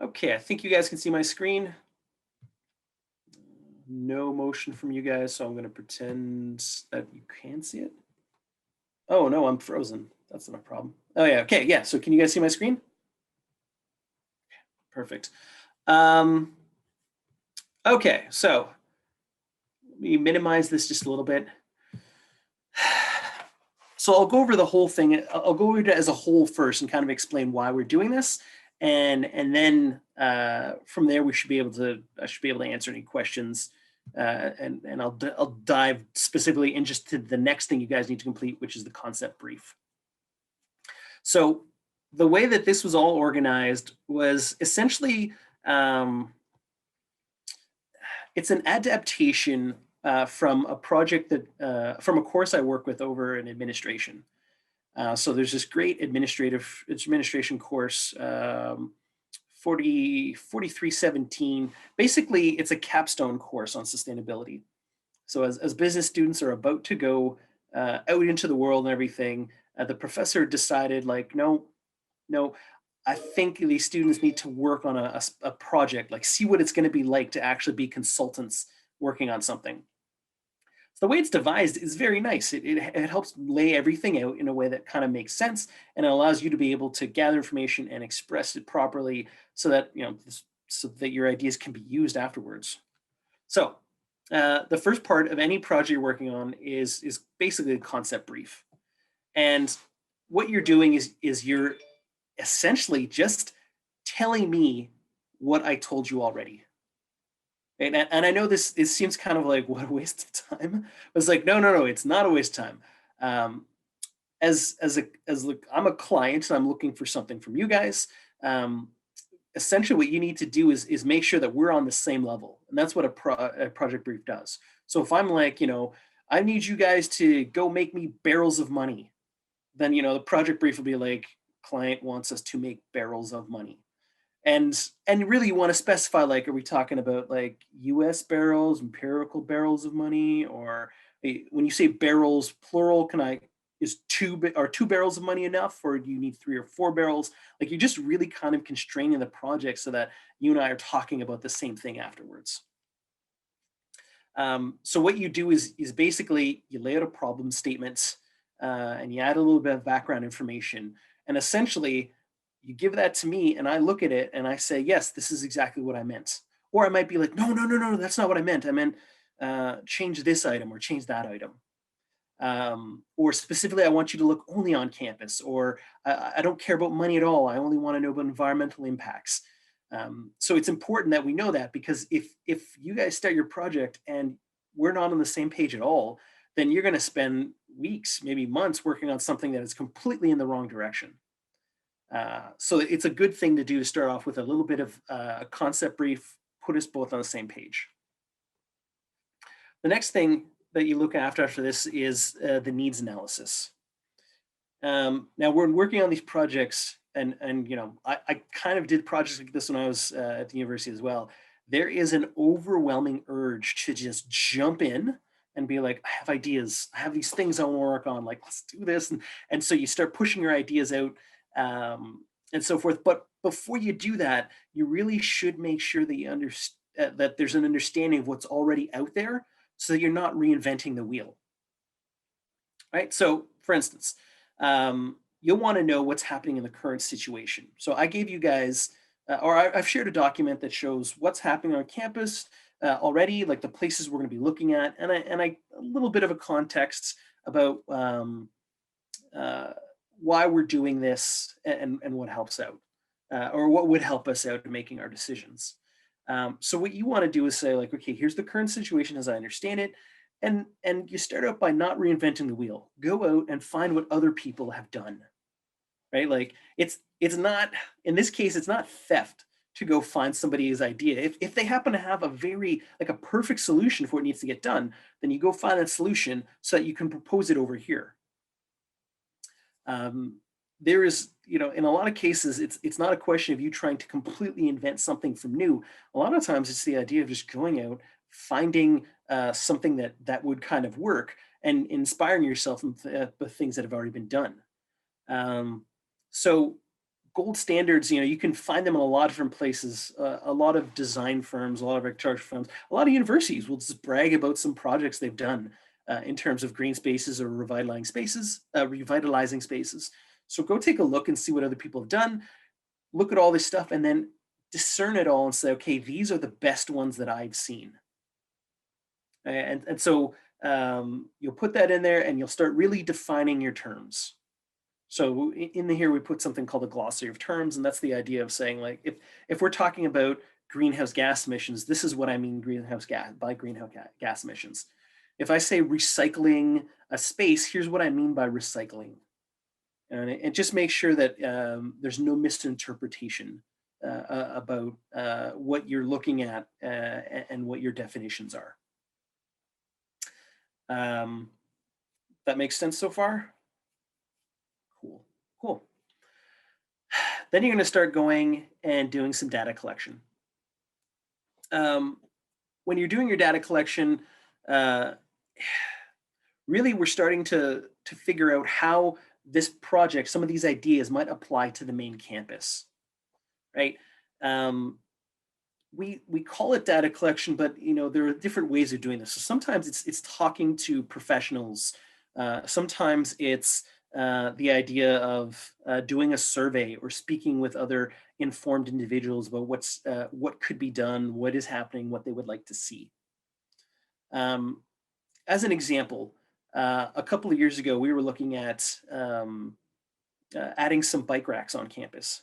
Okay, I think you guys can see my screen. No motion from you guys, so I'm going to pretend that you can see it. Oh no, I'm frozen. That's not a problem. Oh yeah, okay, yeah. So can you guys see my screen? Perfect. Um, okay, so let me minimize this just a little bit. So I'll go over the whole thing. I'll go over it as a whole first and kind of explain why we're doing this, and then from there I should be able to answer any questions, and I'll dive specifically in just to the next thing you guys need to complete, which is the concept brief. So the way that this was all organized was essentially it's an adaptation from a project that from a course I work with over in administration. So there's this great administration course, 4317. Basically, it's a capstone course on sustainability. So as business students are about to go out into the world and everything, the professor decided like, no, I think these students need to work on a project, like see what it's going to be like to actually be consultants working on something. So the way it's devised is very nice. It helps lay everything out in a way that kind of makes sense, and it allows you to be able to gather information and express it properly so that so that your ideas can be used afterwards. So the first part of any project you're working on is basically a concept brief, and what you're doing is you're essentially just telling me what I told you already. And I know this seems kind of like what a waste of time. It's like no, it's not a waste of time. Um, I'm a client and I'm looking for something from you guys. Um, Essentially, what you need to do is make sure that we're on the same level, and that's what a project brief does. So if I'm like, I need you guys to go make me barrels of money, then the project brief will be like, client wants us to make barrels of money. And really you want to specify, like, are we talking about like US barrels, empirical barrels of money, or when you say barrels plural, can I is two barrels of money enough, or do you need 3 or 4 barrels? Like, you're just really kind of constraining the project so that you and I are talking about the same thing afterwards. So what you do is basically you lay out a problem statement, and you add a little bit of background information, and essentially you give that to me, and I look at it and I say, yes, this is exactly what I meant. Or I might be like, no, that's not what I meant. I meant change this item or change that item. Or specifically, I want you to look only on campus, or I don't care about money at all. I only want to know about environmental impacts. So it's important that we know that, because if you guys start your project and we're not on the same page at all, then you're going to spend weeks, maybe months, working on something that is completely in the wrong direction. So it's a good thing to do to start off with a little bit of a concept brief, put us both on the same page. The next thing that you look after this is the needs analysis. Now, we're working on these projects, and I kind of did projects like this when I was at the university as well. There is an overwhelming urge to just jump in and be like, I have ideas, I have these things I want to work on, like, let's do this. And so you start pushing your ideas out, and so forth. But before you do that, you really should make sure that you understand that there's an understanding of what's already out there, so that you're not reinventing the wheel. Right? So, for instance, you'll want to know what's happening in the current situation. So I gave you guys, I've shared a document that shows what's happening on campus already, like the places we're going to be looking at, and a little bit of a context about why we're doing this, and what helps out, or what would help us out in making our decisions. So what you want to do is say, like, okay, here's the current situation as I understand it. And you start out by not reinventing the wheel. Go out and find what other people have done, right? Like, it's not, in this case, it's not theft to go find somebody's idea. If they happen to have a very, like, a perfect solution for what needs to get done, then you go find that solution so that you can propose it over here. There is, in a lot of cases, it's not a question of you trying to completely invent something from new. A lot of times it's the idea of just going out, finding something that would kind of work, and inspiring yourself with things that have already been done. So gold standards, you can find them in a lot of different places. A lot of design firms, a lot of architecture firms, a lot of universities will just brag about some projects they've done in terms of green spaces or revitalizing spaces. So go take a look and see what other people have done. Look at all this stuff and then discern it all and say, okay, these are the best ones that I've seen. And so you'll put that in there and you'll start really defining your terms. So in here, we put something called a glossary of terms, and that's the idea of saying, like, if we're talking about greenhouse gas emissions, this is what I mean greenhouse gas emissions. If I say recycling a space, here's what I mean by recycling. And it just makes sure that there's no misinterpretation about what you're looking at and what your definitions are. That makes sense so far? Cool, cool. Then you're going to start going and doing some data collection. When you're doing your data collection, really we're starting to figure out how this project, some of these ideas might apply to the main campus, right? We call it data collection, but there are different ways of doing this. So sometimes it's talking to professionals. Sometimes it's the idea of doing a survey or speaking with other informed individuals about what could be done, what is happening, what they would like to see. As an example, a couple of years ago, we were looking at adding some bike racks on campus.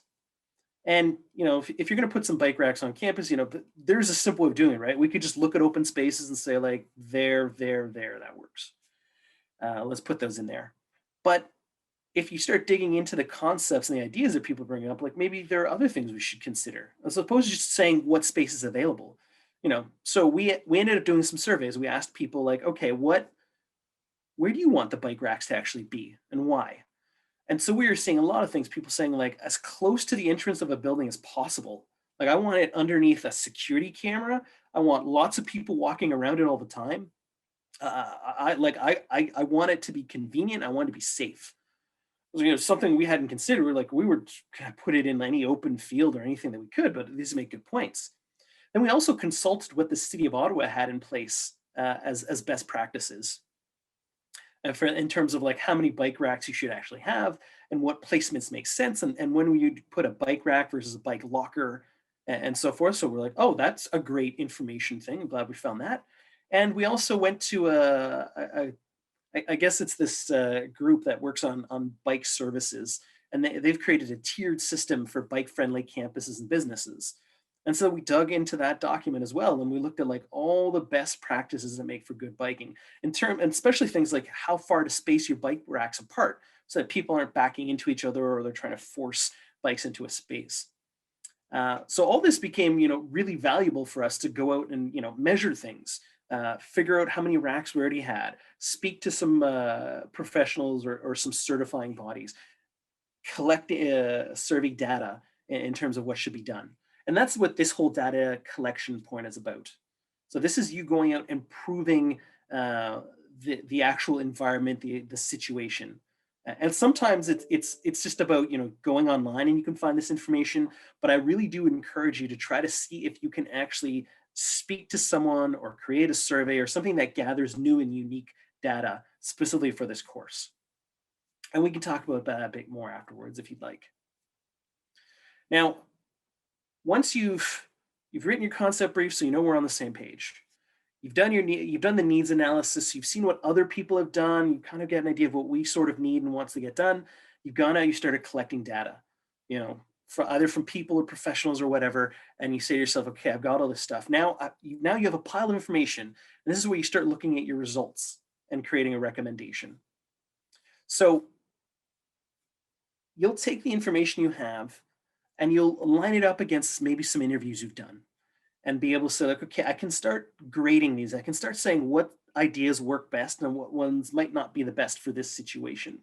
And if you're going to put some bike racks on campus, there's a simple way of doing it, right? We could just look at open spaces and say, like, there, that works. Let's put those in there. But if you start digging into the concepts and the ideas that people bring up, like maybe there are other things we should consider, as opposed to just saying what space is available. So we ended up doing some surveys. We asked people, like, okay, where do you want the bike racks to actually be and why? And so we were seeing a lot of things, people saying, like, as close to the entrance of a building as possible. Like, I want it underneath a security camera. I want lots of people walking around it all the time. I want it to be convenient. I want it to be safe. Something we hadn't considered. We were going to put it in any open field or anything that we could, but these make good points. Then we also consulted what the city of Ottawa had in place as best practices. In terms of, like, how many bike racks you should actually have and what placements make sense and when you put a bike rack versus a bike locker and so forth. So we're like, oh, that's a great information thing. I'm glad we found that. And we also went to I guess it's this group that works on bike services, and they've created a tiered system for bike-friendly campuses and businesses. And so we dug into that document as well, and we looked at, like, all the best practices that make for good biking, and especially things like how far to space your bike racks apart, so that people aren't backing into each other or they're trying to force bikes into a space. So all this became, really valuable for us to go out and measure things, figure out how many racks we already had, speak to some professionals or some certifying bodies, collect survey data in terms of what should be done. And that's what this whole data collection point is about. So this is you going out and proving the actual environment, the situation. And sometimes it's just about going online and you can find this information. But I really do encourage you to try to see if you can actually speak to someone or create a survey or something that gathers new and unique data specifically for this course. And we can talk about that a bit more afterwards if you'd like. Now, once you've written your concept brief, so we're on the same page. You've done the needs analysis. You've seen what other people have done. You kind of get an idea of what we sort of need and wants to get done. You've gone out. You started collecting data, either from people or professionals or whatever. And you say to yourself, okay, I've got all this stuff. Now you have a pile of information, and this is where you start looking at your results and creating a recommendation. So you'll take the information you have and you'll line it up against maybe some interviews you've done and be able to say, like, okay, I can start grading these. I can start saying what ideas work best and what ones might not be the best for this situation.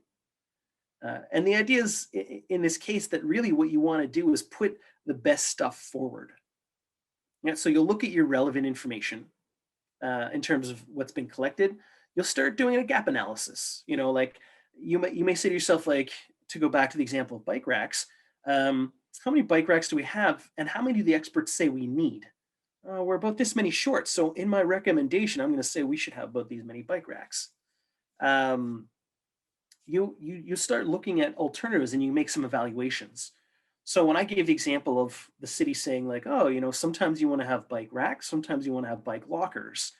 And the idea is, in this case, that really what you want to do is put the best stuff forward. So you'll look at your relevant information in terms of what's been collected. You'll start doing a gap analysis. Like you may say to yourself, like, to go back to the example of bike racks, How many bike racks do we have, and how many do the experts say we need? We're about this many short. So in my recommendation, I'm going to say we should have about these many bike racks. Um, you start looking at alternatives and you make some evaluations. So when I gave the example of the city saying like, oh, sometimes you want to have bike racks, sometimes you want to have bike lockers.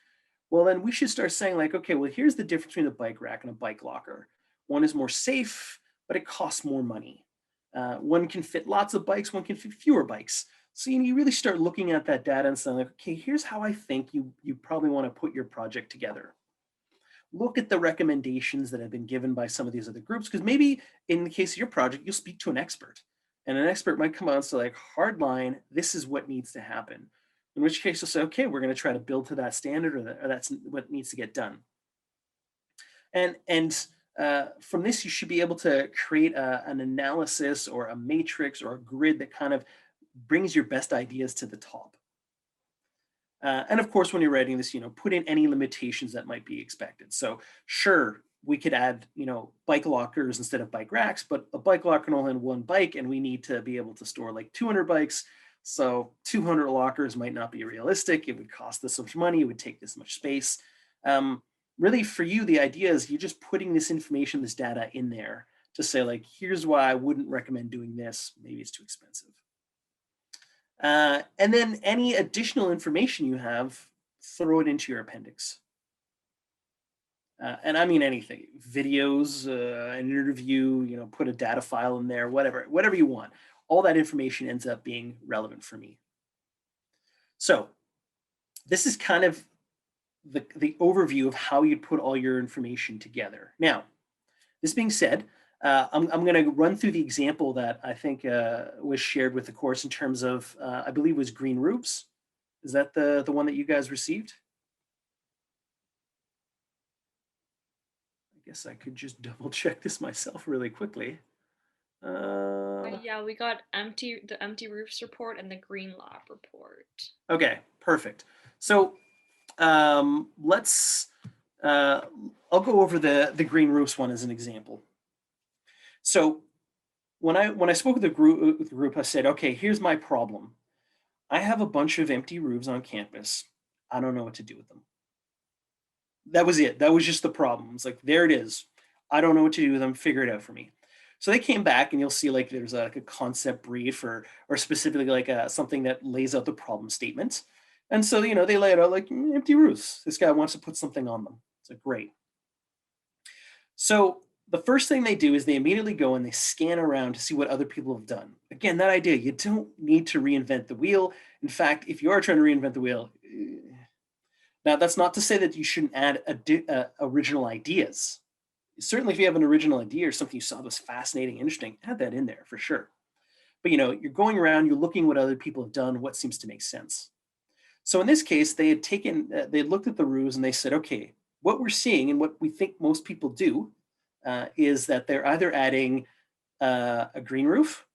Well, then we should start saying like, okay, well, here's the difference between a bike rack and a bike locker. One is more safe, but it costs more money. One can fit lots of bikes, one can fit fewer bikes. So you really start looking at that data and saying like, okay, here's how I think you probably want to put your project together. Look at the recommendations that have been given by some of these other groups, because maybe in the case of your project, you'll speak to an expert, and an expert might come out and say like, hard line, this is what needs to happen. In which case you'll say, okay, we're going to try to build to that standard, or that's what needs to get done. And from this, you should be able to create an analysis or a matrix or a grid that kind of brings your best ideas to the top. And of course, when you're writing this, put in any limitations that might be expected. So sure, we could add, bike lockers instead of bike racks, but a bike locker can only have one bike, and we need to be able to store like 200 bikes. So 200 lockers might not be realistic. It would cost this much money. It would take this much space. Really, for you, the idea is you're just putting this information, this data in there to say like, here's why I wouldn't recommend doing this. Maybe it's too expensive. And then any additional information you have, throw it into your appendix. And I mean anything, videos, an interview, put a data file in there, whatever you want. All that information ends up being relevant for me. So this is kind of the overview of how you'd put all your information together. Now, this being said, I'm going to run through the example that I think was shared with the course in terms of, I believe it was green roofs. Is that the one that you guys received? I guess I could just double check this myself really quickly. Yeah, we got the empty roofs report and the green lab report. Okay, perfect. So let's, I'll go over the green roofs one as an example. So when I spoke with the group, I said, okay, here's my problem. I have a bunch of empty roofs on campus. I don't know what to do with them. That was it. That was just the problem. It's like, there it is. I don't know what to do with them. Figure it out for me. So they came back, and you'll see like there's like a concept brief or specifically like something that lays out the problem statement. And so, they lay it out like empty roofs. This guy wants to put something on them. It's like, great. So the first thing they do is they immediately go and they scan around to see what other people have done. Again, that idea, you don't need to reinvent the wheel. In fact, if you are trying to reinvent the wheel, now that's not to say that you shouldn't add original ideas. Certainly, if you have an original idea or something you saw that was fascinating, interesting, add that in there for sure. But you're going around, you're looking what other people have done, what seems to make sense. So in this case, they had they looked at the roofs and they said, okay, what we're seeing and what we think most people do is that they're either adding a green roof,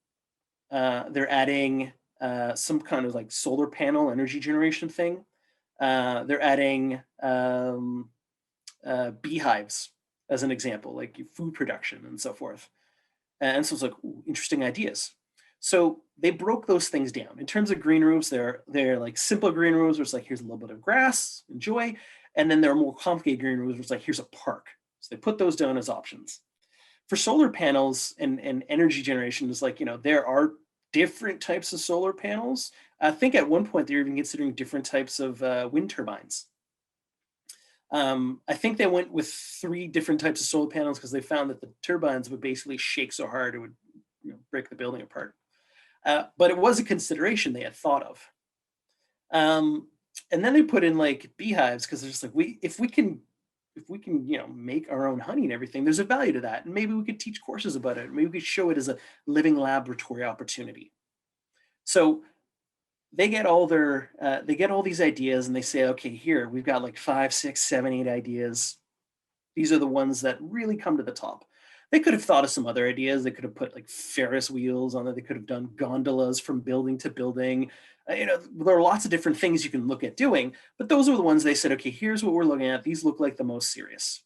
they're adding some kind of like solar panel energy generation thing, they're adding beehives as an example, like food production and so forth. And so it's like, ooh, interesting ideas. So they broke those things down. In terms of green roofs, they're like simple green roofs where it's like, here's a little bit of grass, enjoy. And then there are more complicated green roofs where it's like, here's a park. So they put those down as options. For solar panels and energy generation, is like, there are different types of solar panels. I think at one point they're even considering different types of wind turbines. I think they went with 3 different types of solar panels because they found that the turbines would basically shake so hard it would break the building apart. But it was a consideration they had thought of. And then they put in like beehives because they're just like, if we can make our own honey and everything, there's a value to that. And maybe we could teach courses about it. Maybe we could show it as a living laboratory opportunity. So they get all these ideas and they say, okay, here we've got like 5, 6, 7, 8 ideas. These are the ones that really come to the top. They could have thought of some other ideas. They could have put like Ferris wheels on it. They could have done gondolas from building to building. There are lots of different things you can look at doing, but those are the ones they said, okay, here's what we're looking at. These look like the most serious.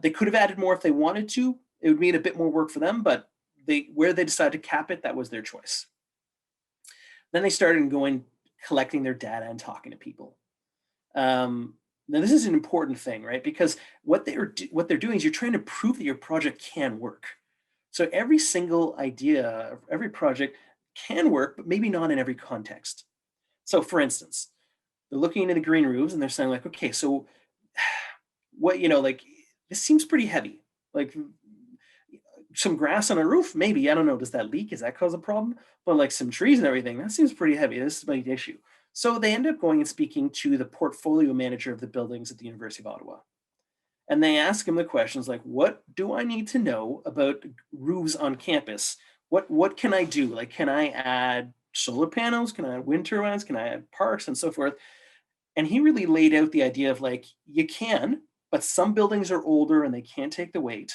They could have added more if they wanted to. It would mean a bit more work for them, but where they decided to cap it, that was their choice. Then they started going, collecting their data and talking to people. Now this is an important thing, right? Because what they're doing is you're trying to prove that your project can work. So every single idea, every project can work, but maybe not in every context. So for instance, they're looking into the green roofs and they're saying like, okay, so what, like this seems pretty heavy. Like some grass on a roof, maybe, I don't know, does that leak? Does that cause a problem? But like some trees and everything, that seems pretty heavy. This is a big issue. So they end up going and speaking to the portfolio manager of the buildings at the University of Ottawa. And they ask him the questions like, what do I need to know about roofs on campus? What can I do? Like, can I add solar panels? Can I add wind turbines? Can I add parks and so forth? And he really laid out the idea of like, you can, but some buildings are older and they can't take the weight.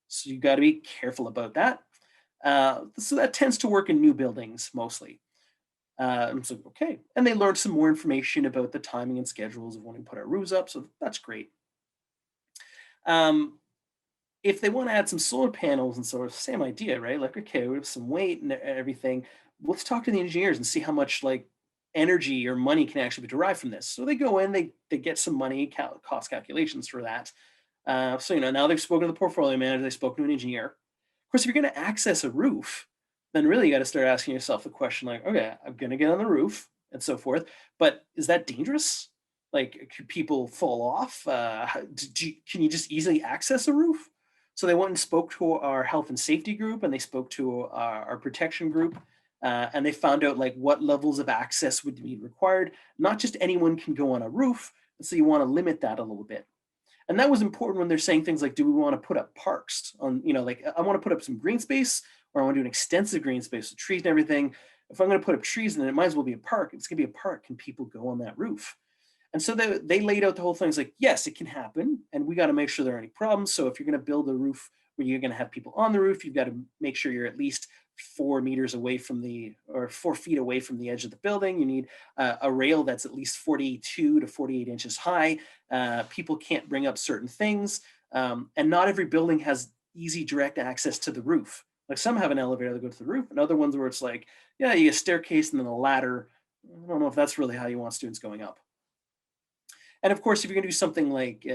So you got to be careful about that. So that tends to work in new buildings mostly. So, okay. And they learned some more information about the timing and schedules of when we put our roofs up. So that's great. If they want to add some solar panels and sort of same idea, right? Like, okay, we have some weight and everything. Let's talk to the engineers and see how much like energy or money can actually be derived from this. So they go in, they get some money, cost calculations for that. So now they've spoken to the portfolio manager, they've spoken to an engineer. Of course, if you're going to access a roof, then really you got to start asking yourself the question like, okay, I'm going to get on the roof and so forth, but is that dangerous? Like, could people fall off? Can you just easily access a roof? So they went and spoke to our health and safety group, and they spoke to our protection group, and they found out like what levels of access would be required. Not just anyone can go on a roof, so you want to limit that a little bit. And that was important when they're saying things like, do we want to put up parks on, like I want to put up some green space, or I want to do an extensive green space with trees and everything. If I'm going to put up trees, then it might as well be a park. It's going to be a park. Can people go on that roof? And so they laid out the whole thing. It's like, yes, it can happen. And we got to make sure there aren't any problems. So if you're going to build a roof where you're going to have people on the roof, you've got to make sure you're at least 4 meters away from or 4 feet away from the edge of the building. You need a rail that's at least 42 to 48 inches high. People can't bring up certain things. And not every building has easy direct access to the roof. Like some have an elevator that goes to the roof, and other ones where it's like, yeah, you get a staircase and then a ladder. I don't know if that's really how you want students going up. And of course, if you're going to do something like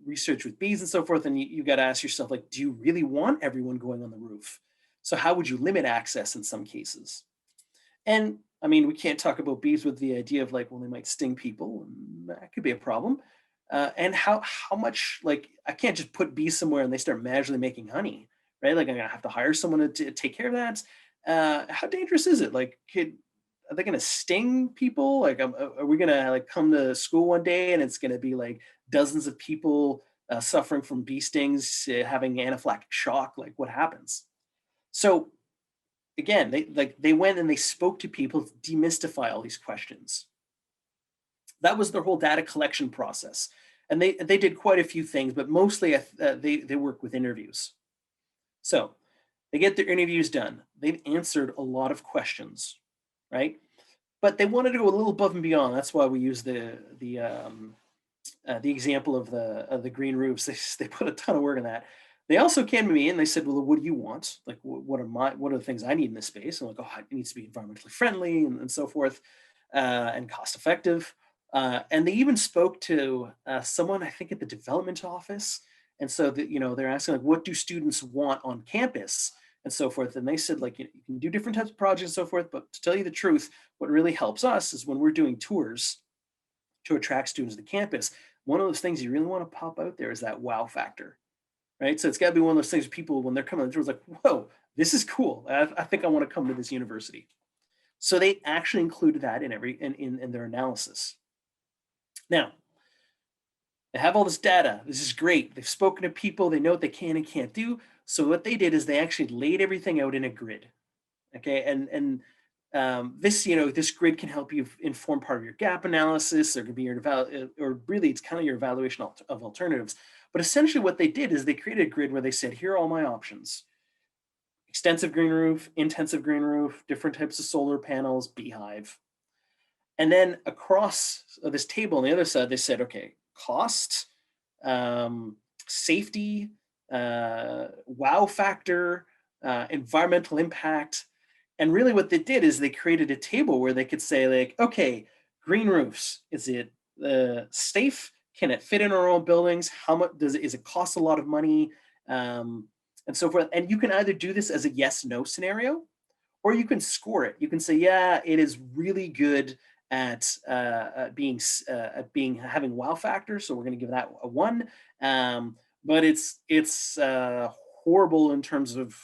research with bees and so forth, then you got to ask yourself, like, do you really want everyone going on the roof? So how would you limit access in some cases? And I mean, we can't talk about bees with the idea of like, well, they might sting people, and that could be a problem. And how much, like, I can't just put bees somewhere and they start magically making honey, right? Like I'm gonna have to hire someone to take care of that. How dangerous is it? Like, are they going to sting people? Like, are we going to like come to school one day and it's going to be like dozens of people suffering from bee stings, having anaphylactic shock? Like, what happens? So again, they went and they spoke to people to demystify all these questions. That was their whole data collection process, and they did quite a few things, but mostly they work with interviews. So they get their interviews done. They've answered a lot of questions, right? But they wanted to go a little above and beyond. That's why we use the example of the green roofs. They put a ton of work in that. They also came to me and they said, "Well, what do you want? Like, what are the things I need in this space?" And I'm like, "Oh, it needs to be environmentally friendly and so forth, and cost effective." And they even spoke to someone I think at the development office, and so that they're asking like, "What do students want on campus?" And so forth. And they said, like, you can do different types of projects and so forth, but to tell you the truth, what really helps us is when we're doing tours to attract students to campus. One of those things you really want to pop out there is that wow factor, right? So it's got to be one of those things people, when they're coming to the tours, like, whoa, this is cool. I think I want to come to this university. So they actually included that in their analysis. Now, they have all this data. This is great. They've spoken to people. They know what they can and can't do. So what they did is they actually laid everything out in a grid. Okay, and this grid can help you inform part of your gap analysis. There could be or really it's kind of your evaluation of alternatives. But essentially, what they did is they created a grid where they said, here are all my options: extensive green roof, intensive green roof, different types of solar panels, beehive. And then across this table on the other side, they said, okay, cost, safety, wow factor, environmental impact. And really what they did is they created a table where they could say like, okay, green roofs, is it safe? Can it fit in our own buildings? How much is it cost a lot of money? Um, and so forth. And you can either do this as a yes, no scenario, or you can score it. You can say, yeah, it is really good at being having wow factor, so we're going to give that a one. But it's horrible in terms of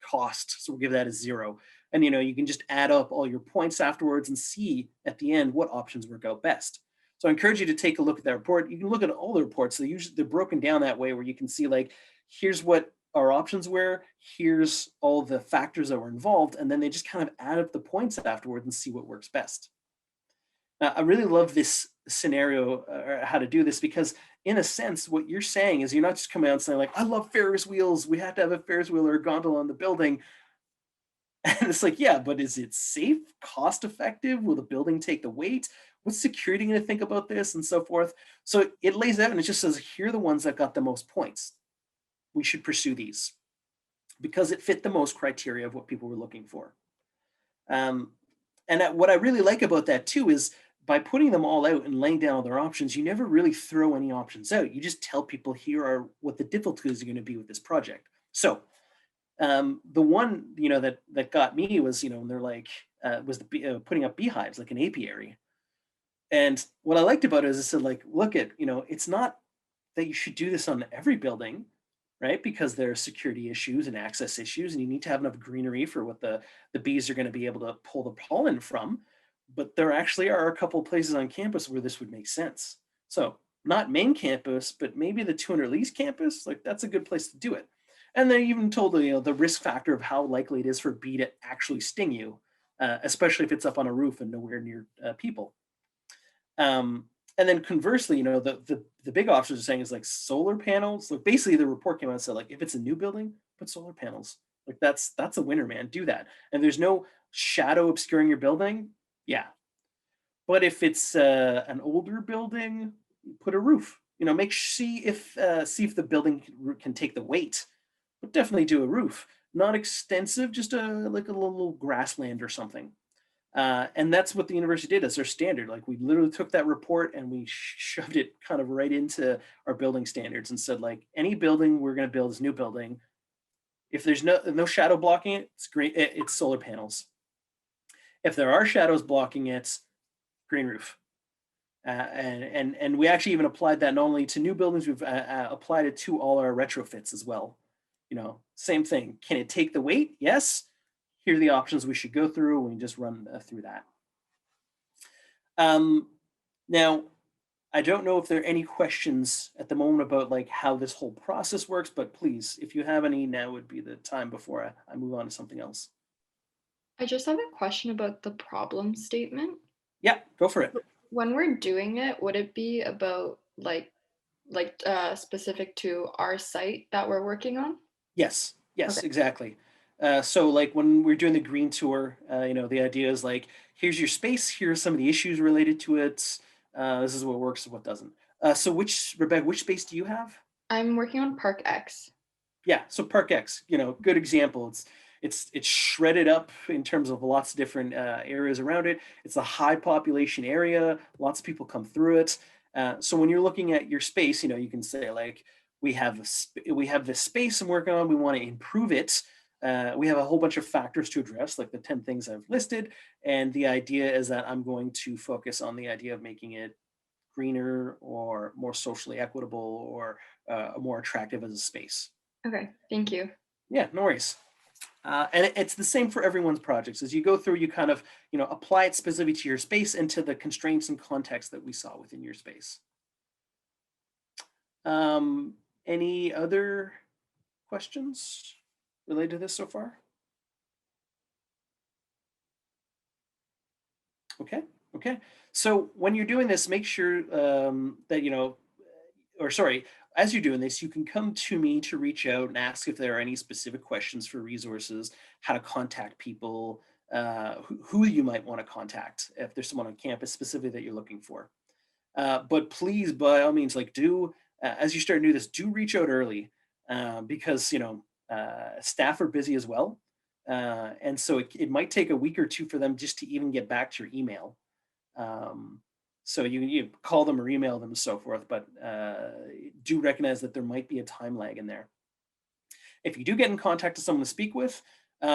cost, so we'll give that a zero. And you can just add up all your points afterwards and see at the end what options work out best. So I encourage you to take a look at that report. You can look at all the reports. They're broken down that way where you can see like here's what our options were, here's all the factors that were involved, and then they just kind of add up the points afterward and see what works best. Now, I really love this scenario or how to do this because in a sense, what you're saying is you're not just coming out and saying like, I love Ferris wheels. We have to have a Ferris wheel or a gondola in the building. And it's like, yeah, but is it safe, cost effective? Will the building take the weight? What's security going to think about this and so forth? So it lays out and it just says, here are the ones that got the most points. We should pursue these because it fit the most criteria of what people were looking for. And what I really like about that too is by putting them all out and laying down all their options, you never really throw any options out. You just tell people here are what the difficulties are going to be with this project. So the one that got me was they're like was putting up beehives like an apiary. And what I liked about it is it said like, look at it's not that you should do this on every building, right? Because there are security issues and access issues, and you need to have enough greenery for what the bees are going to be able to pull the pollen from. But there actually are a couple of places on campus where this would make sense. So not main campus, but maybe the 200 Lease campus, like that's a good place to do it. And they even told the risk factor of how likely it is for a bee to actually sting you, especially if it's up on a roof and nowhere near people. And then conversely, the big options are saying is like solar panels. Like basically the report came out and said like if it's a new building, put solar panels. Like that's a winner, man. Do that. And there's no shadow obscuring your building. Yeah. But if it's an older building, put a roof. See if the building can take the weight. But definitely do a roof. Not extensive, just like a little grassland or something. And that's what the university did as their standard. Like we literally took that report and we shoved it kind of right into our building standards and said like any building we're going to build is new building. If there's no shadow blocking it, it's great. It's solar panels. If there are shadows blocking it, green roof. And we actually even applied that not only to new buildings, we've applied it to all our retrofits as well. Same thing. Can it take the weight? Yes. Here are the options we should go through. We can just run through that. Now, I don't know if there are any questions at the moment about like how this whole process works, but please, if you have any, now would be the time before I move on to something else. I just have a question about the problem statement. Yeah, go for it. When we're doing it, would it be about specific to our site that we're working on? Yes, yes, Okay. exactly. So like when we're doing the green tour, the idea is like, here's your space, here's some of the issues related to it. This is what works and what doesn't. So Rebecca, which space do you have? I'm working on Park X. Yeah, so Park X, good example. It's shredded up in terms of lots of different areas around it. It's a high population area. Lots of people come through it. So when you're looking at your space, you can say like, we have this space I'm working on. We want to improve it. We have a whole bunch of factors to address, like the 10 things I've listed. And the idea is that I'm going to focus on the idea of making it greener or more socially equitable or more attractive as a space. Okay, thank you. Yeah, no worries. And it's the same for everyone's projects. As you go through, you kind of, apply it specifically to your space and to the constraints and context that we saw within your space. Any other questions related to this so far? Okay, okay. So when you're doing this, make sure that, as you're doing this, you can come to me to reach out and ask if there are any specific questions for resources, how to contact people, who you might want to contact if there's someone on campus specifically that you're looking for. But please, by all means, like as you start to do this, do reach out early because, Staff are busy as well. And so it might take a week or two for them just to even get back to your email. Um, so you call them or email them and so forth, but do recognize that there might be a time lag in there. If you do get in contact with someone to speak with,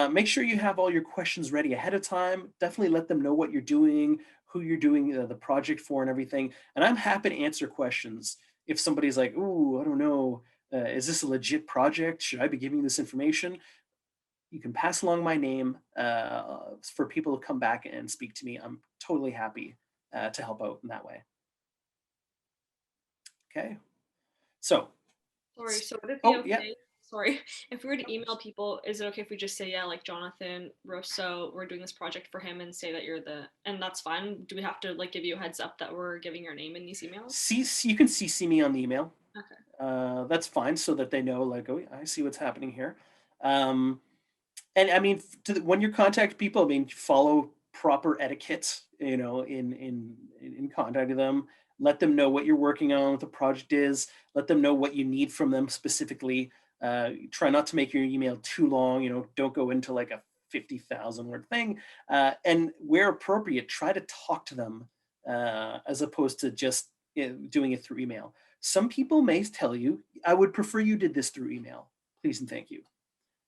make sure you have all your questions ready ahead of time. Definitely let them know what you're doing, who you're doing the project for, and everything. And I'm happy to answer questions if somebody's like, "Ooh, I don't know, is this a legit project? Should I be giving this information?" You can pass along my name for people to come back and speak to me. I'm totally happy to help out in that way. Okay, so Sorry, so would it be oh yeah, okay? Sorry, if we were to email people, is it okay if we just say, yeah, like Jonathan Rousseau, we're doing this project for him, and say that you're the, and that's fine. Do we have to like give you a heads up that we're giving your name in these emails? you can CC me on the email. Okay. That's fine, so that they know, like, oh, I see what's happening here. Um, and I mean, when you contact people, I mean, follow proper etiquette. You know, in contacting them, let them know what you're working on, what the project is. Let them know what you need from them specifically. Try not to make your email too long. You know, don't go into like a 50,000 word thing. And where appropriate, try to talk to them as opposed to just doing it through email. Some people may tell you, I would prefer you did this through email, please and thank you.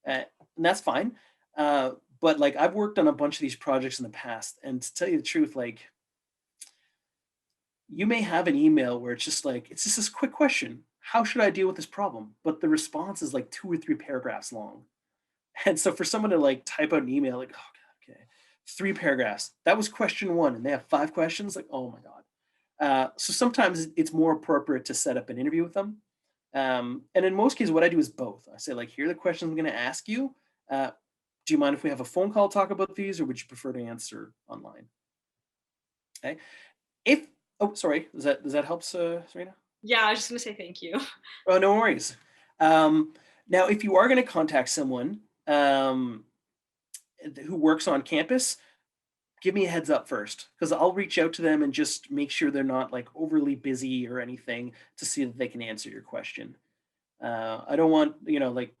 And that's fine. But like I've worked on a bunch of these projects in the past, and to tell you the truth, like you may have an email where it's just like, it's just this quick question. How should I deal with this problem? But the response is like 2 or 3 paragraphs long. And so for someone to like type out an email, like, oh God, okay, 3 paragraphs. That was question one, and they have 5 questions. Like, oh my God. So sometimes it's more appropriate to set up an interview with them. And in most cases, what I do is both. I say, like, here are the questions I'm going to ask you. Uh, do you mind if we have a phone call to talk about these, or would you prefer to answer online? Okay. If oh, sorry, does that help, Serena? Yeah, I was just gonna say thank you. Oh, no worries. Now, if you are going to contact someone who works on campus, give me a heads up first, because I'll reach out to them and just make sure they're not like overly busy or anything to see that they can answer your question. I don't want, like,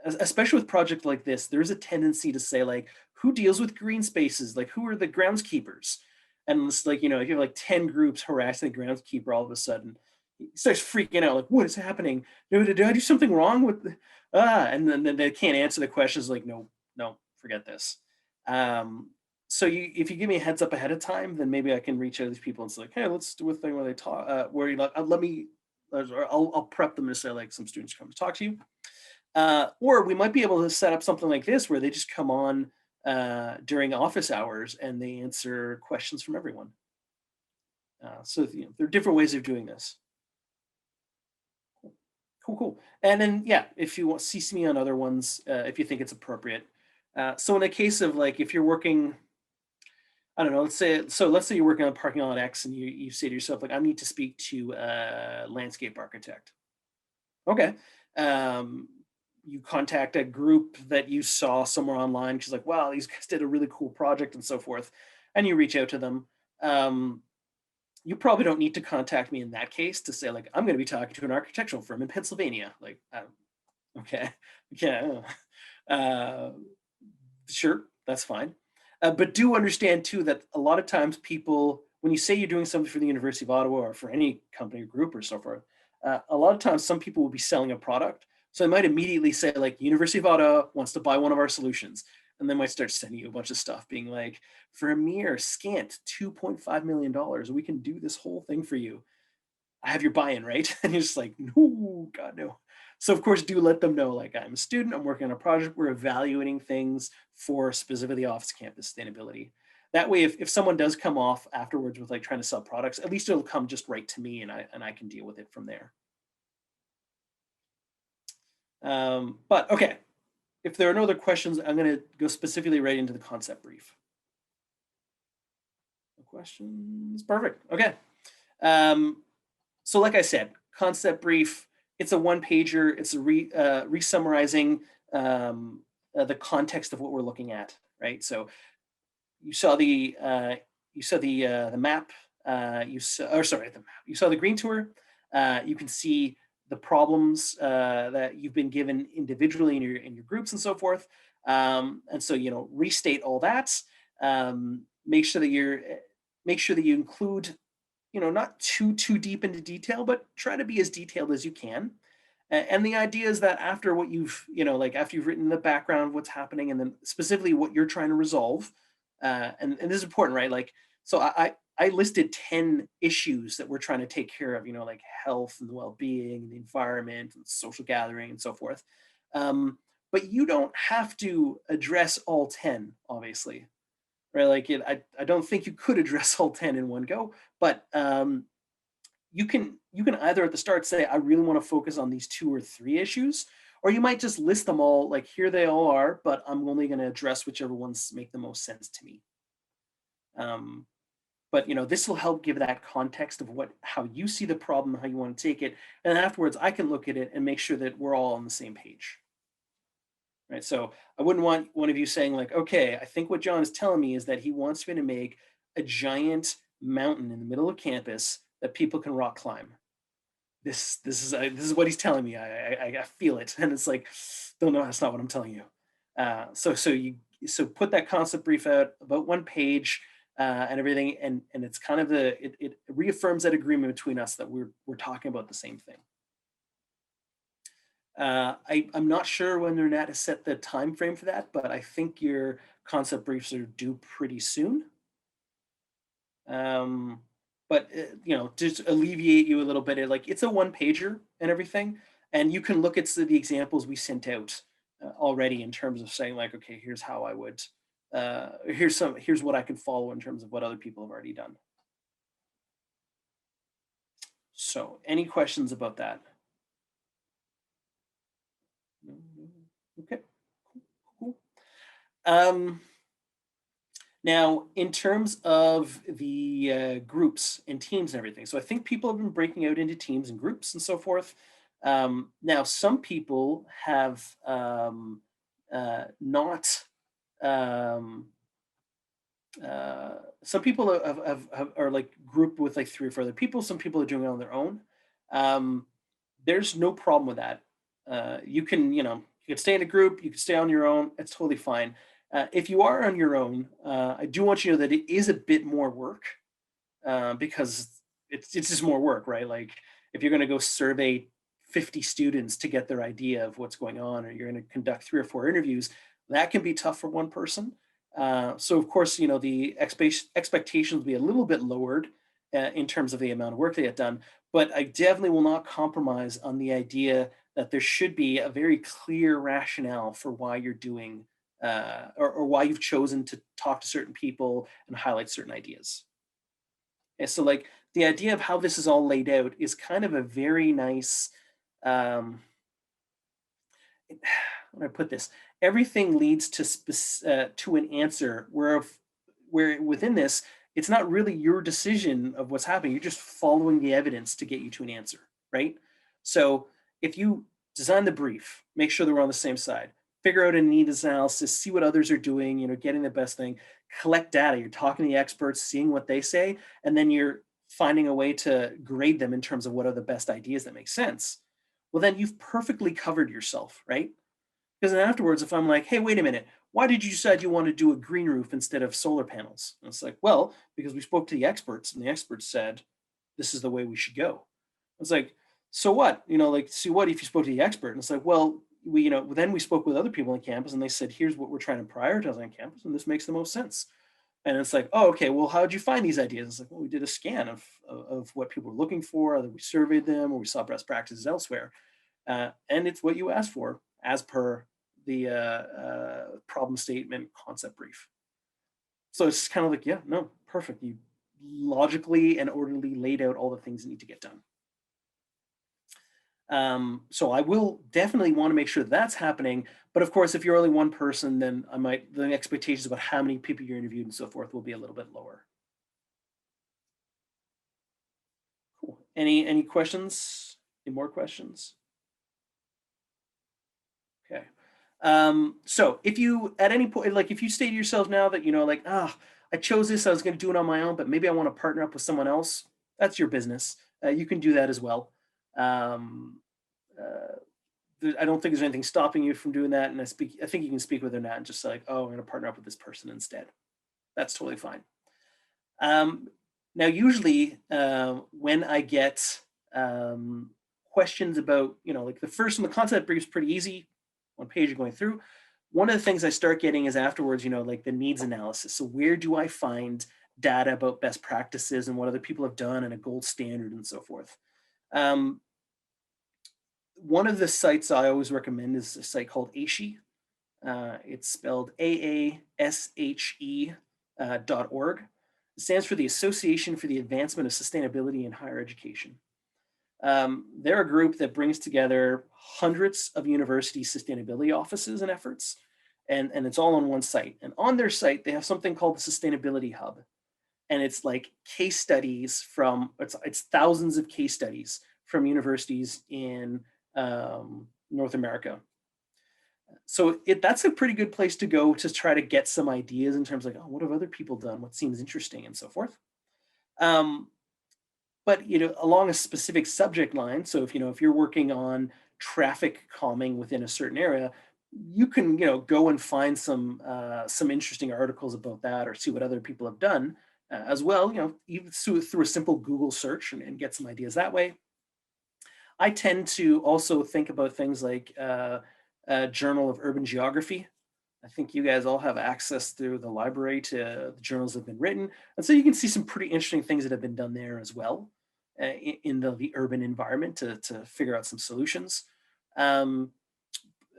especially with projects like this, there's a tendency to say like, who deals with green spaces? Like, who are the groundskeepers? And it's like, if you have like 10 groups harassing the groundskeeper, all of a sudden he starts freaking out, like, what is happening? Did I do something wrong with and then they can't answer the questions, like, no, no, forget this. So if you give me a heads up ahead of time, then maybe I can reach out to these people and say like, hey, let's do a thing where they talk, where you like, let me, or I'll prep them to say like some students come to talk to you. Or we might be able to set up something like this where they just come on during office hours and they answer questions from everyone. So there are different ways of doing this. Cool, cool. And then yeah, if you want, CC me on other ones if you think it's appropriate. So in a case of like if you're working, I don't know, let's say you're working on parking lot X and you say to yourself like, I need to speak to a landscape architect. Okay. Um, you contact a group that you saw somewhere online. She's like, wow, these guys did a really cool project and so forth. And you reach out to them. You probably don't need to contact me in that case to say like, I'm going to be talking to an architectural firm in Pennsylvania. Like, okay, yeah, uh, sure, that's fine. But do understand too that a lot of times people, when you say you're doing something for the University of Ottawa or for any company or group or so forth, a lot of times some people will be selling a product. So they might immediately say like University of Ottawa wants to buy one of our solutions. And they might start sending you a bunch of stuff being like, for a mere scant $2.5 million, we can do this whole thing for you. I have your buy-in, right? And you're just like, no, God, no. So of course, do let them know, like, I'm a student, I'm working on a project, we're evaluating things for specifically office campus sustainability. That way, if someone does come off afterwards with like trying to sell products, at least it'll come just right to me and I can deal with it from there. But okay, if there are no other questions, I'm gonna go specifically right into the concept brief. No questions, perfect, okay. So like I said, concept brief, it's a one pager. It's a re-summarizing the context of what we're looking at, right? So you saw the map. You saw the green tour. You can see the problems that you've been given individually in your groups and so forth. And so, restate all that. Make sure that you include, not too deep into detail, but try to be as detailed as you can. And the idea is that after what you've, like after you've written the background of what's happening, and then specifically what you're trying to resolve, and this is important, right? Like, so I listed 10 issues that we're trying to take care of, like health and well-being and the environment and social gathering and so forth. Um, but you don't have to address all 10, obviously, right? Like I don't think you could address all 10 in one go, but you can either at the start say, I really want to focus on these 2 or 3 issues, or you might just list them all, like here they all are, but I'm only going to address whichever ones make the most sense to me. Um, but this will help give that context of how you see the problem, how you want to take it, and then afterwards I can look at it and make sure that we're all on the same page. Right. So I wouldn't want one of you saying, like, okay, I think what John is telling me is that he wants me to make a giant mountain in the middle of campus that people can rock climb. This is what he's telling me. I feel it, and it's like, no, no, that's not what I'm telling you. So put that concept brief out about 1 page, and everything, and it's kind of it reaffirms that agreement between us that we're talking about the same thing. I'm not sure when their net has set the time frame for that, but I think your concept briefs are due pretty soon. Um, but just alleviate you a little bit. Like, it's a 1 pager and everything, and you can look at the examples we sent out already in terms of saying, like, okay, here's how I would. Here's what I can follow in terms of what other people have already done. So, any questions about that? No, no. Okay, cool. Um, Now, in terms of the groups and teams and everything, so I think people have been breaking out into teams and groups and so forth. Now, some people have not. Um, some people are like grouped with like 3 or 4 other people. Some people are doing it on their own. Um, there's no problem with that. You can stay in a group, you can stay on your own. It's totally fine. If you are on your own, I do want you to know that it is a bit more work, because it's just more work, right? Like, if you're going to go survey 50 students to get their idea of what's going on, or you're going to conduct 3 or 4 interviews, that can be tough for one person. So of course, the expectations will be a little bit lowered in terms of the amount of work they get done. But I definitely will not compromise on the idea that there should be a very clear rationale for why you're doing, or why you've chosen to talk to certain people and highlight certain ideas. And so, like, the idea of how this is all laid out is kind of a very nice, um, how do I put this? Everything leads to an answer where within this, it's not really your decision of what's happening. You're just following the evidence to get you to an answer, right? So if you design the brief, make sure that we're on the same side, figure out a needs analysis, see what others are doing, getting the best thing, collect data. You're talking to the experts, seeing what they say, and then you're finding a way to grade them in terms of what are the best ideas that make sense. Well, then you've perfectly covered yourself, right? Because then afterwards, if I'm like, hey, wait a minute, why did you decide you want to do a green roof instead of solar panels? And it's like, well, because we spoke to the experts, and the experts said this is the way we should go. It's like, so what? Like, see, what if you spoke to the expert? And it's like, well, then we spoke with other people on campus, and they said, here's what we're trying to prioritize on campus, and this makes the most sense. And it's like, oh, okay, well, how did you find these ideas? It's like, well, we did a scan of what people were looking for, either we surveyed them or we saw best practices elsewhere. And it's what you asked for as per the problem statement concept brief. So it's kind of like, yeah, no, perfect. You logically and orderly laid out all the things that need to get done. So I will definitely want to make sure that's happening. But of course, if you're only one person, then the expectations about how many people you're interviewed and so forth will be a little bit lower. Cool. Any questions? Any more questions? Okay. So if you at any point, like, if you say to yourself now that like, I chose this, I was going to do it on my own, but maybe I want to partner up with someone else, that's your business. You can do that as well. I don't think there's anything stopping you from doing that. And I think you can speak with her now and just say like, oh, I'm going to partner up with this person instead. That's totally fine. Um, Now, usually when I get questions about, like the first one, the concept brief is pretty easy. One page you're going through. One of the things I start getting is afterwards, like the needs analysis. So where do I find data about best practices and what other people have done and a gold standard and so forth? Um, One of the sites I always recommend is a site called ASHE. It's spelled AASHE It stands for the Association for the Advancement of Sustainability in Higher Education. They're a group that brings together hundreds of university sustainability offices and efforts, and it's all on one site. And on their site, they have something called the Sustainability Hub, and it's like case studies from it's thousands of case studies from universities in North America. So that's a pretty good place to go to try to get some ideas in terms of like, oh, what have other people done? What seems interesting and so forth. Um, but along a specific subject line. So if you're working on traffic calming within a certain area, you can go and find some interesting articles about that or see what other people have done as well. Even through a simple Google search and get some ideas that way. I tend to also think about things like Journal of Urban Geography. I think you guys all have access through the library to the journals that have been written. And so you can see some pretty interesting things that have been done there as well in the urban environment to figure out some solutions. Um,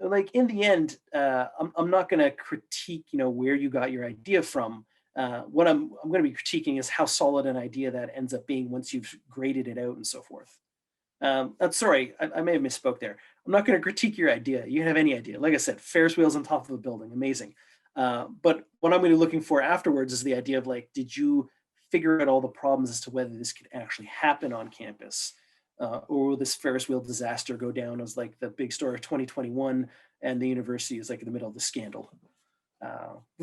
like in the end, I'm not going to critique, where you got your idea from. What I'm going to be critiquing is how solid an idea that ends up being once you've graded it out and so forth. I'm sorry, I may have misspoke there. I'm not going to critique your idea. You can have any idea. Like I said, Ferris wheels on top of a building, amazing. But what I'm going to be looking for afterwards is the idea of like, did you figure out all the problems as to whether this could actually happen on campus? Or will this Ferris wheel disaster go down as like the big story of 2021 and the university is like in the middle of the scandal?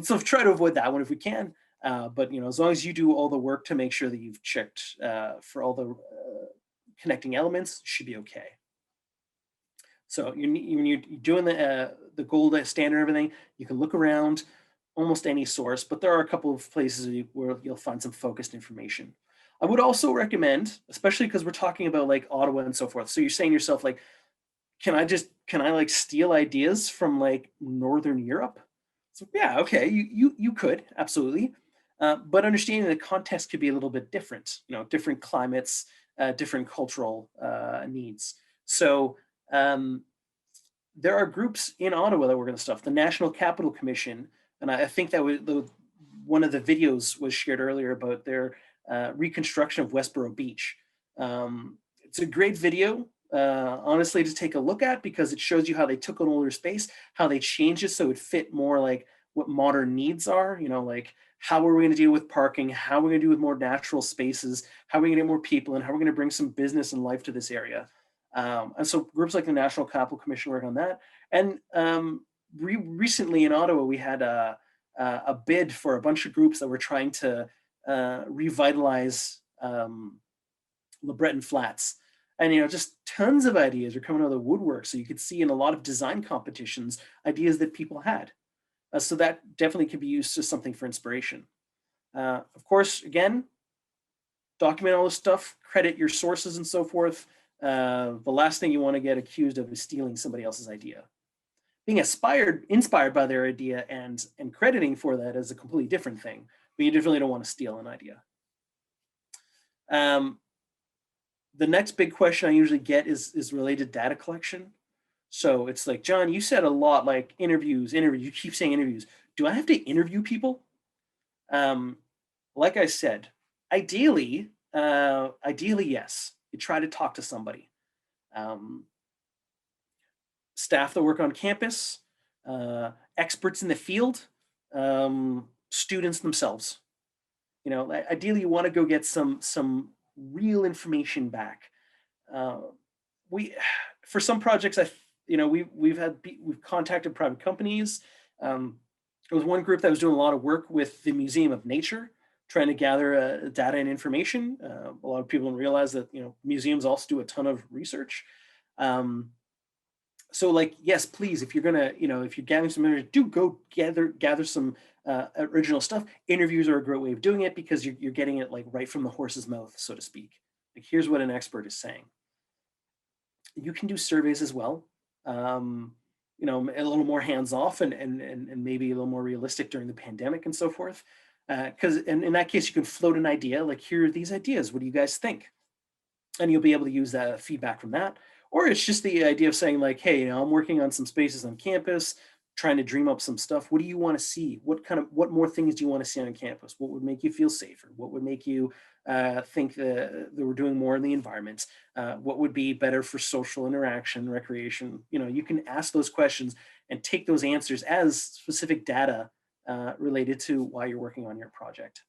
So try to avoid that one if we can. But as long as you do all the work to make sure that you've checked for all the connecting elements, should be okay. So when you're doing the gold standard and everything, you can look around almost any source, but there are a couple of places where you'll find some focused information. I would also recommend, especially because we're talking about like Ottawa and so forth. So you're saying to yourself like, can I like steal ideas from like Northern Europe? So yeah, okay, you could absolutely, but understanding the context could be a little bit different. Different climates, different cultural needs. So there are groups in Ottawa that work on stuff. The National Capital Commission, and I think that one of the videos was shared earlier about their reconstruction of Westboro Beach. It's a great video, honestly, to take a look at because it shows you how they took an older space, how they changed it so it fit more like what modern needs are. Like how are we going to deal with parking? How are we going to do with more natural spaces? How are we going to get more people and how are we going to bring some business and life to this area? And so groups like the National Capital Commission work on that. And recently in Ottawa, we had a bid for a bunch of groups that were trying to revitalize Le Breton Flats. And just tons of ideas are coming out of the woodwork. So you could see in a lot of design competitions ideas that people had. So that definitely can be used as something for inspiration. Of course, again, document all this stuff, credit your sources and so forth. The last thing you want to get accused of is stealing somebody else's idea. Being inspired by their idea and crediting for that is a completely different thing, but you definitely don't want to steal an idea. The next big question I usually get is related data collection. So it's like, John, you said a lot like interviews, you keep saying interviews. Do I have to interview people? Like I said, ideally, yes. You try to talk to somebody. Staff that work on campus, experts in the field, students themselves. Ideally, you want to go get some real information back. For some projects, we've contacted private companies. There was one group that was doing a lot of work with the Museum of Nature, trying to gather data and information. A lot of people don't realize that museums also do a ton of research. So like, yes, please, if you're gonna, if you're gathering some information, do go gather some original stuff. Interviews are a great way of doing it because you're getting it like right from the horse's mouth, so to speak. Like, here's what an expert is saying. You can do surveys as well. Um, a little more hands off and maybe a little more realistic during the pandemic and so forth. Because in that case, you can float an idea like, here are these ideas. What do you guys think? And you'll be able to use that feedback from that. Or it's just the idea of saying like, hey, I'm working on some spaces on campus, trying to dream up some stuff. What do you want to see? What more things do you want to see on campus? What would make you feel safer? What would make you think that we're doing more in the environment? What would be better for social interaction, recreation? You can ask those questions and take those answers as specific data related to why you're working on your project.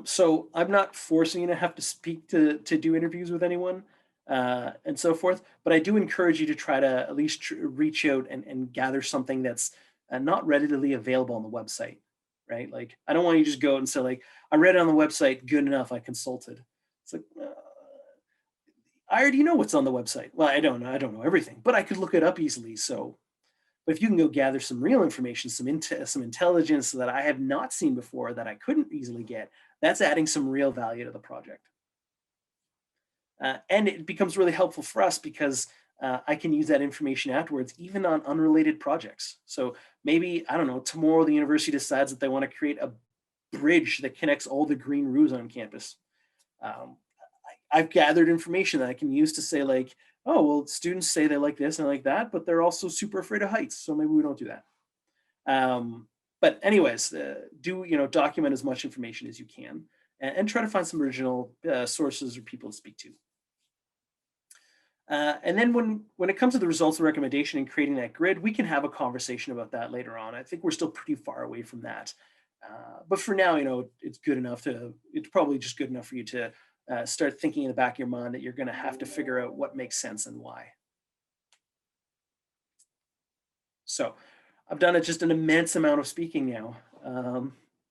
So I'm not forcing you to have to speak to do interviews with anyone and so forth, but I do encourage you to try to at least reach out and gather something that's not readily available on the website, right? Like, I don't want you to just go out and say like, I read it on the website, good enough, I consulted. It's like, I already know what's on the website. Well, I don't know everything, but I could look it up easily. So, but if you can go gather some real information, some intelligence that I have not seen before that I couldn't easily get, that's adding some real value to the project. And it becomes really helpful for us because I can use that information afterwards, even on unrelated projects. So maybe, I don't know, tomorrow the university decides that they want to create a bridge that connects all the green roofs on campus. Um, I've gathered information that I can use to say like, oh, well, students say they like this and like that, but they're also super afraid of heights. So maybe we don't do that. But anyways, document as much information as you can and try to find some original sources or people to speak to. And then when it comes to the results of the recommendation and creating that grid, we can have a conversation about that later on. I think we're still pretty far away from that. But for now, it's good enough it's probably just good enough for you to start thinking in the back of your mind that you're going to have to figure out what makes sense and why. So I've done just an immense amount of speaking now.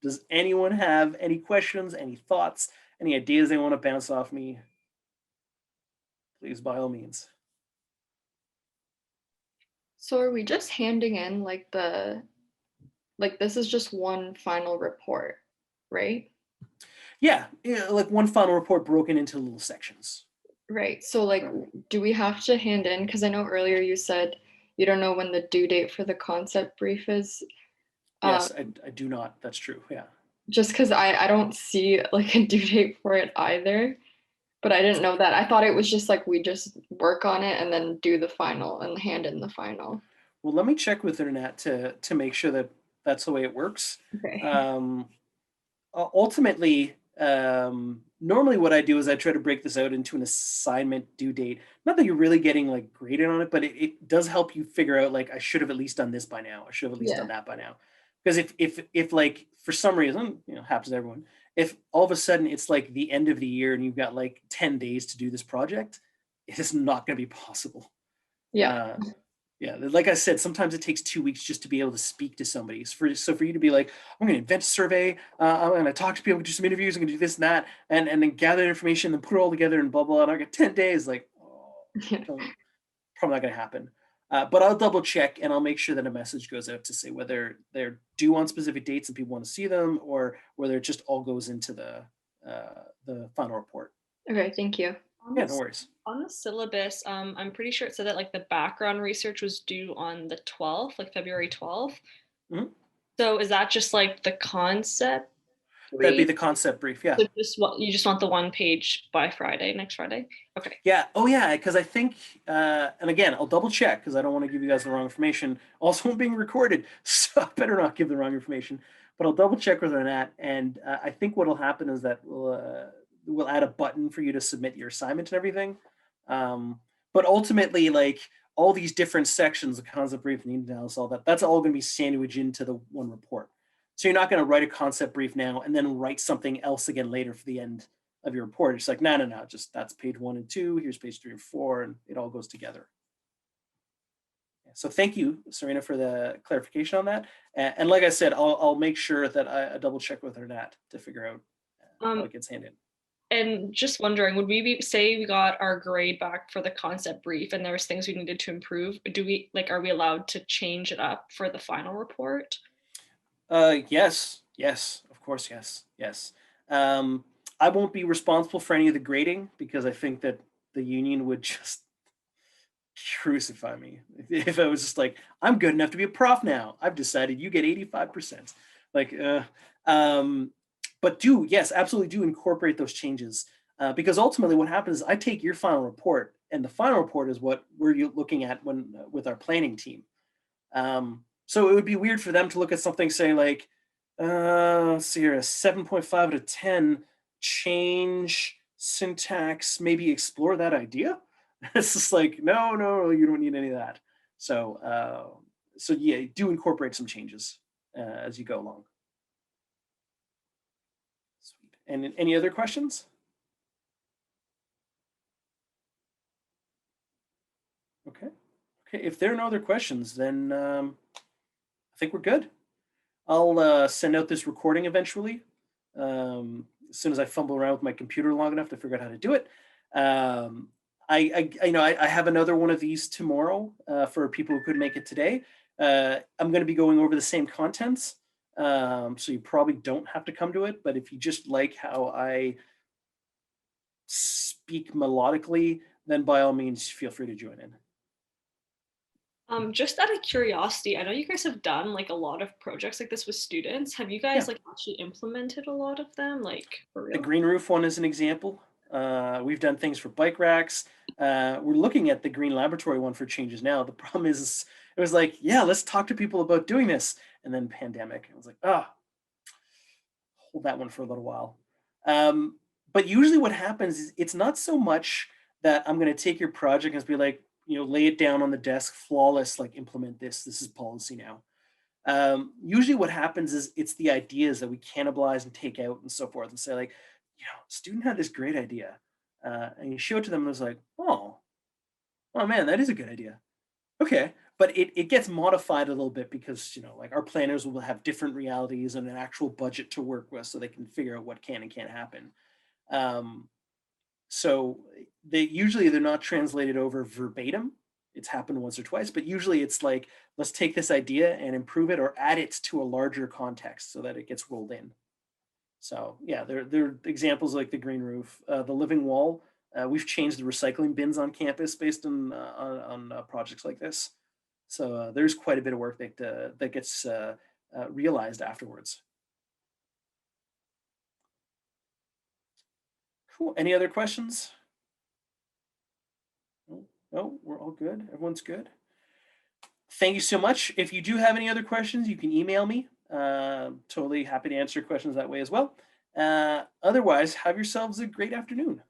Does anyone have any questions, any thoughts, any ideas they want to bounce off me? Please, by all means. So are we just handing in like this is just one final report, right? Yeah, like one final report broken into little sections. Right. So like do we have to hand in, because I know earlier you said you don't know when the due date for the concept brief is. Yes, I do not. That's true. Yeah. Just because I don't see like a due date for it either. But I didn't know that. I thought it was just like we just work on it and then do the final and hand in the final. Well, let me check with Internet to make sure that that's the way it works. Okay. Ultimately, normally what I do is I try to break this out into an assignment due date. Not that you're really getting like graded on it, but it does help you figure out like, I should have at least done this by now. I should have at least Yeah. done that by now. Because if like for some reason, happens to everyone, if all of a sudden it's like the end of the year and you've got like 10 days to do this project, it is not going to be possible. Yeah. Uh, yeah, like I said, sometimes it takes 2 weeks just to be able to speak to somebody. So for you to be like, I'm going to invent a survey, I'm going to talk to people, do some interviews, I'm going to do this and that, and then gather information, and put it all together and blah blah. And I get 10 days, like, probably not going to happen. But I'll double check and I'll make sure that a message goes out to say whether they're due on specific dates and people want to see them, or whether it just all goes into the final report. Okay, thank you. Yeah, no worries. On the syllabus, I'm pretty sure it said that like the background research was due on the 12th, like February 12th. Mhm. So is that just like the concept That'd be brief? the concept brief. Yeah. So you just want the one page by Friday, next Friday? Okay. Yeah. Oh, yeah. Because I think, and again, I'll double check because I don't want to give you guys the wrong information. Also, I'm being recorded, so I better not give the wrong information. But I'll double check whether or not. And I think what'll happen is that we'll add a button for you to submit your assignment and everything. But ultimately, like all these different sections, the concept brief, the need analysis, all that's all going to be sandwiched into the one report. So you're not going to write a concept brief now and then write something else again later for the end of your report. It's like, no, just that's page 1 and 2, here's page 3 and 4, and it all goes together. So thank you, Serena, for the clarification on that. And like I said, I'll make sure that I double check with her to figure out how it gets handed. And just wondering, would we say we got our grade back for the concept brief and there was things we needed to improve? Are we allowed to change it up for the final report? Yes, yes, of course, yes, yes. I won't be responsible for any of the grading because I think that the union would just crucify me if I was just like, I'm good enough to be a prof now. I've decided you get 85%. Like, um, but yes, absolutely do incorporate those changes because ultimately what happens is I take your final report, and the final report is what we're looking at when with our planning team. So it would be weird for them to look at something, say like, let's see here, a 7.5 out of 10, change syntax, maybe explore that idea. It's just like, no, you don't need any of that. So yeah, do incorporate some changes as you go along. Sweet. And any other questions? Okay. Okay. If there are no other questions, then I think we're good. I'll send out this recording eventually. As soon as I fumble around with my computer long enough to figure out how to do it. I have another one of these tomorrow for people who couldn't make it today. I'm going to be going over the same contents, so you probably don't have to come to it. But if you just like how I speak melodically, then by all means, feel free to join in. Just out of curiosity, I know you guys have done like a lot of projects like this with students. Have you guys Yeah. like actually implemented a lot of them, like for The real? green roof one is an example. We've done things for bike racks. We're looking at the green laboratory one for changes now. The problem is, it was like, yeah, let's talk to people about doing this, and then pandemic. I was like, hold that one for a little while. But usually, what happens is it's not so much that I'm going to take your project and be like, lay it down on the desk, flawless, like implement this. This is policy now. Usually what happens is it's the ideas that we cannibalize and take out and so forth and say like, student had this great idea. And you show it to them and it's like, oh man, that is a good idea. Okay. But it gets modified a little bit because, like our planners will have different realities and an actual budget to work with so they can figure out what can and can't happen. So they're not translated over verbatim. It's happened once or twice, but usually it's like, let's take this idea and improve it or add it to a larger context so that it gets rolled in. So yeah, there are examples like the green roof, the living wall. We've changed the recycling bins on campus based on projects like this. So there's quite a bit of work that gets realized afterwards. Cool. Any other questions? No, we're all good. Everyone's good. Thank you so much. If you do have any other questions, you can email me. Totally happy to answer questions that way as well. Otherwise, have yourselves a great afternoon.